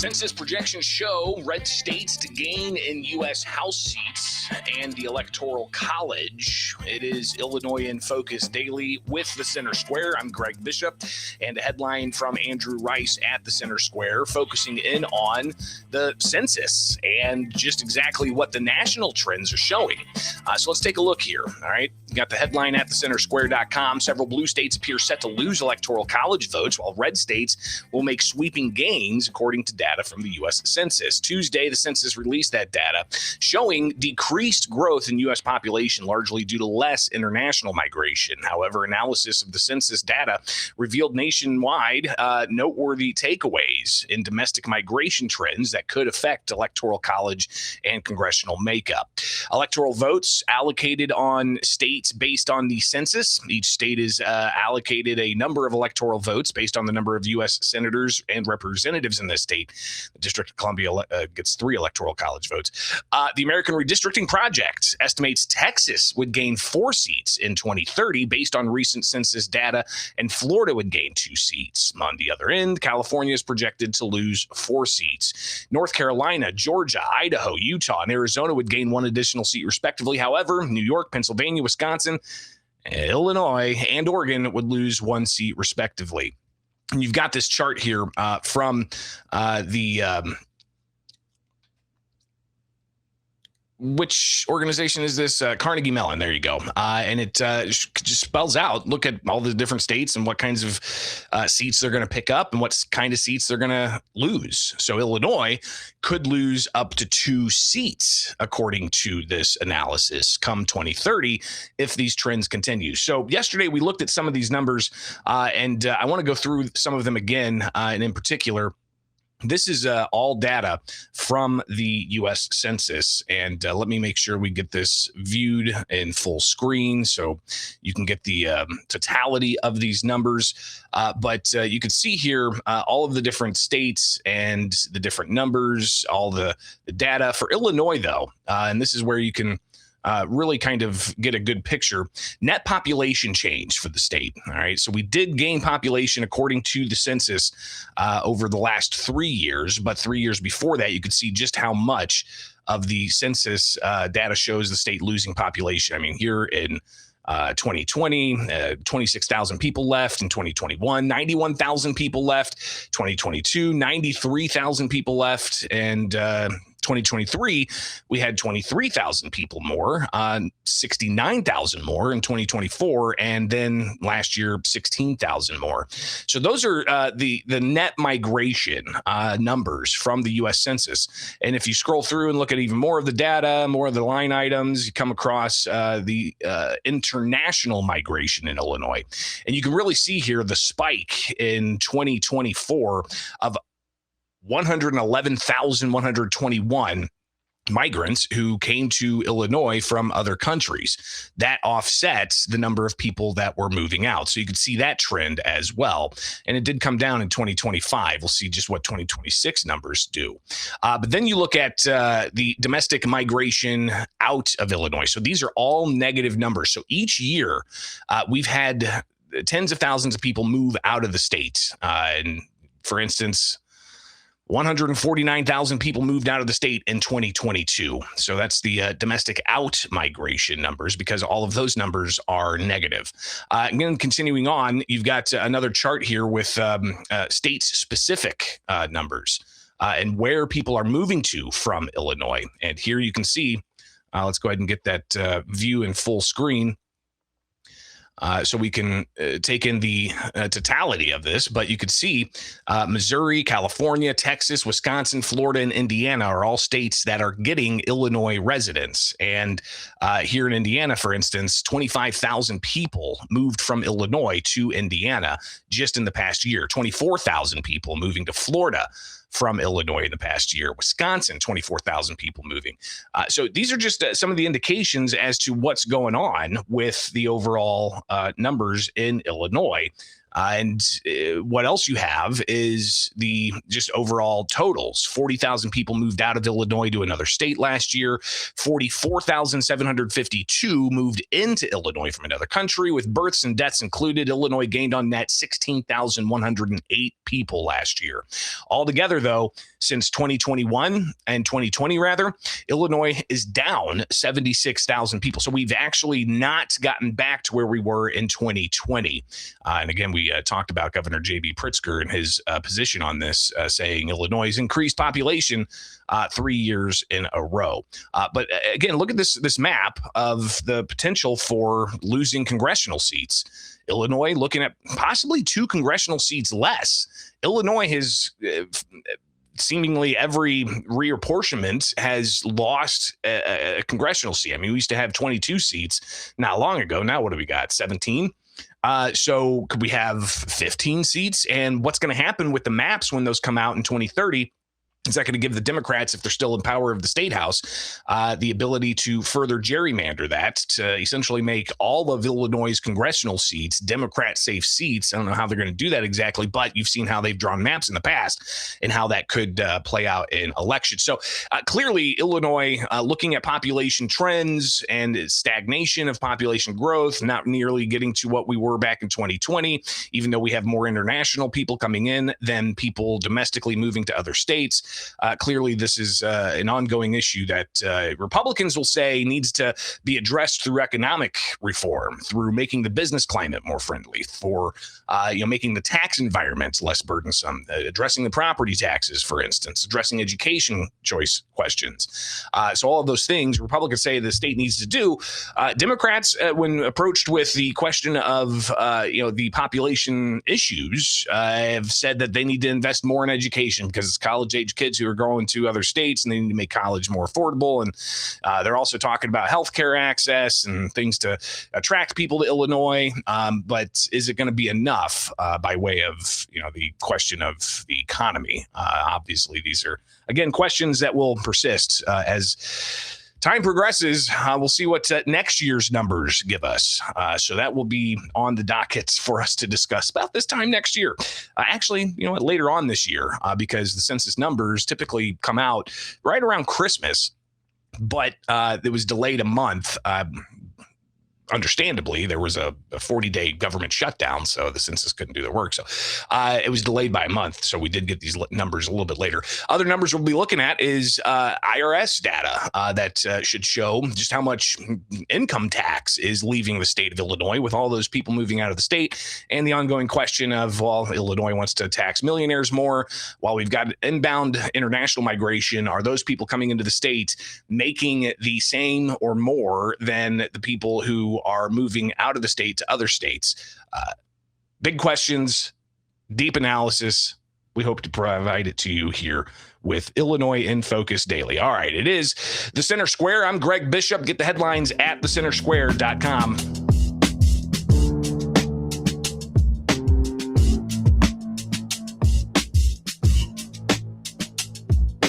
Census projections show red states to gain in U.S. House seats and the Electoral College. It is Illinois in Focus Daily with the Center Square. I'm Greg Bishop, and a headline from Andrew Rice at the Center Square focusing in on the census and just exactly what the national trends are showing. So let's take a look here. All right. You got the headline at thecentersquare.com. Several blue states appear set to lose Electoral College votes, while red states will make sweeping gains, according to data from the U.S. Census. Tuesday, the census released that data showing decreased growth in U.S. population, largely due to less international migration. However, analysis of the census data revealed nationwide noteworthy takeaways in domestic migration trends that could affect Electoral College and congressional makeup. Electoral votes allocated on states based on the census. Each state is allocated a number of electoral votes based on the number of U.S. senators and representatives in this state. The District of Columbia gets 3 electoral college votes. The American Redistricting Project estimates Texas would gain 4 seats in 2030 based on recent census data, and Florida would gain 2 seats. On the other end, California is projected to lose 4 seats. North Carolina, Georgia, Idaho, Utah, and Arizona would gain 1 additional seat respectively. However, New York, Pennsylvania, Wisconsin, Illinois, and Oregon would lose 1 seat respectively. And you've got this chart here from the which organization is this? Carnegie Mellon. There you go. And it just spells out, look at all the different states and what kinds of seats they're going to pick up and what kind of seats they're going to lose. So Illinois could lose up to 2 seats, according to this analysis, come 2030, if these trends continue. So yesterday we looked at some of these numbers, and I want to go through some of them again, and in particular, this is all data from the U.S. Census, and let me make sure we get this viewed in full screen so you can get the totality of these numbers. But you can see here all of the different states and the different numbers, all the data. For Illinois, though, and this is where you can really kind of get a good picture. Net population change for the state. All right. So we did gain population according to the census over the last 3 years. But 3 years before that, you could see just how much of the census data shows the state losing population. I mean, here in 2020, 26,000 people left. In 2021, 91,000 people left. 2022, 93,000 people left. And 2023, we had 23,000 people more, 69,000 more in 2024, and then last year, 16,000 more. So those are the net migration numbers from the U.S. Census. And if you scroll through and look at even more of the data, more of the line items, you come across the international migration in Illinois. And you can really see here the spike in 2024 of 111,121 migrants who came to Illinois from other countries. That offsets the number of people that were moving out. So you could see that trend as well. And it did come down in 2025. We'll see just what 2026 numbers do. But then you look at the domestic migration out of Illinois. So these are all negative numbers. So each year we've had tens of thousands of people move out of the state. And for instance, 149,000 people moved out of the state in 2022. So that's the domestic out migration numbers, because all of those numbers are negative. Again, continuing on, you've got another chart here with state-specific numbers and where people are moving to from Illinois. And here you can see, let's go ahead and get that view in full screen. So we can take in the totality of this, but you could see Missouri, California, Texas, Wisconsin, Florida, and Indiana are all states that are getting Illinois residents. And here in Indiana, for instance, 25,000 people moved from Illinois to Indiana just in the past year. 24,000 people moving to Florida from Illinois in the past year. Wisconsin, 24,000 people moving. So these are just some of the indications as to what's going on with the overall numbers in Illinois. And what else you have is the just overall totals. 40,000 people moved out of Illinois to another state last year. 44,752 moved into Illinois from another country, with births and deaths included. Illinois gained on net 16,108 people last year. Altogether, though, since 2021 and 2020, rather, Illinois is down 76,000 people. So we've actually not gotten back to where we were in 2020. And again, we talked about Governor J.B. Pritzker and his position on this, saying Illinois' increased population 3 years in a row. But again, look at this map of the potential for losing congressional seats. Illinois looking at possibly 2 congressional seats less. Illinois has seemingly every reapportionment has lost a congressional seat. I mean, we used to have 22 seats not long ago. Now what do we got? 17? So could we have 15 seats? And what's going to happen with the maps when those come out in 2030? Is that going to give the Democrats, if they're still in power of the state house, the ability to further gerrymander that to essentially make all of Illinois' congressional seats Democrat-safe seats? I don't know how they're going to do that exactly, but you've seen how they've drawn maps in the past and how that could play out in elections. So clearly, Illinois, looking at population trends and stagnation of population growth, not nearly getting to what we were back in 2020, even though we have more international people coming in than people domestically moving to other states. Clearly, this is an ongoing issue that Republicans will say needs to be addressed through economic reform, through making the business climate more friendly, for making the tax environment less burdensome, addressing the property taxes, for instance, addressing education choice questions. So all of those things Republicans say the state needs to do. Democrats, when approached with the question of the population issues, have said that they need to invest more in education because it's college-age kids who are going to other states and they need to make college more affordable. And they're also talking about healthcare access and things to attract people to Illinois. But is it going to be enough by way of, the question of the economy? Obviously, these are, again, questions that will persist as time progresses. We'll see what next year's numbers give us. So that will be on the docket for us to discuss about this time next year. Actually, later on this year, because the census numbers typically come out right around Christmas, but it was delayed a month. Understandably, there was a 40-day government shutdown, so the census couldn't do their work. So it was delayed by a month. So we did get these numbers a little bit later. Other numbers we'll be looking at is IRS data that should show just how much income tax is leaving the state of Illinois with all those people moving out of the state, and the ongoing question of, Illinois wants to tax millionaires more while we've got inbound international migration. Are those people coming into the state making the same or more than the people who are moving out of the state to other states? Big questions, deep analysis. We hope to provide it to you here with Illinois in Focus Daily. All right, it is The Center Square. I'm Greg Bishop. Get the headlines at thecentersquare.com.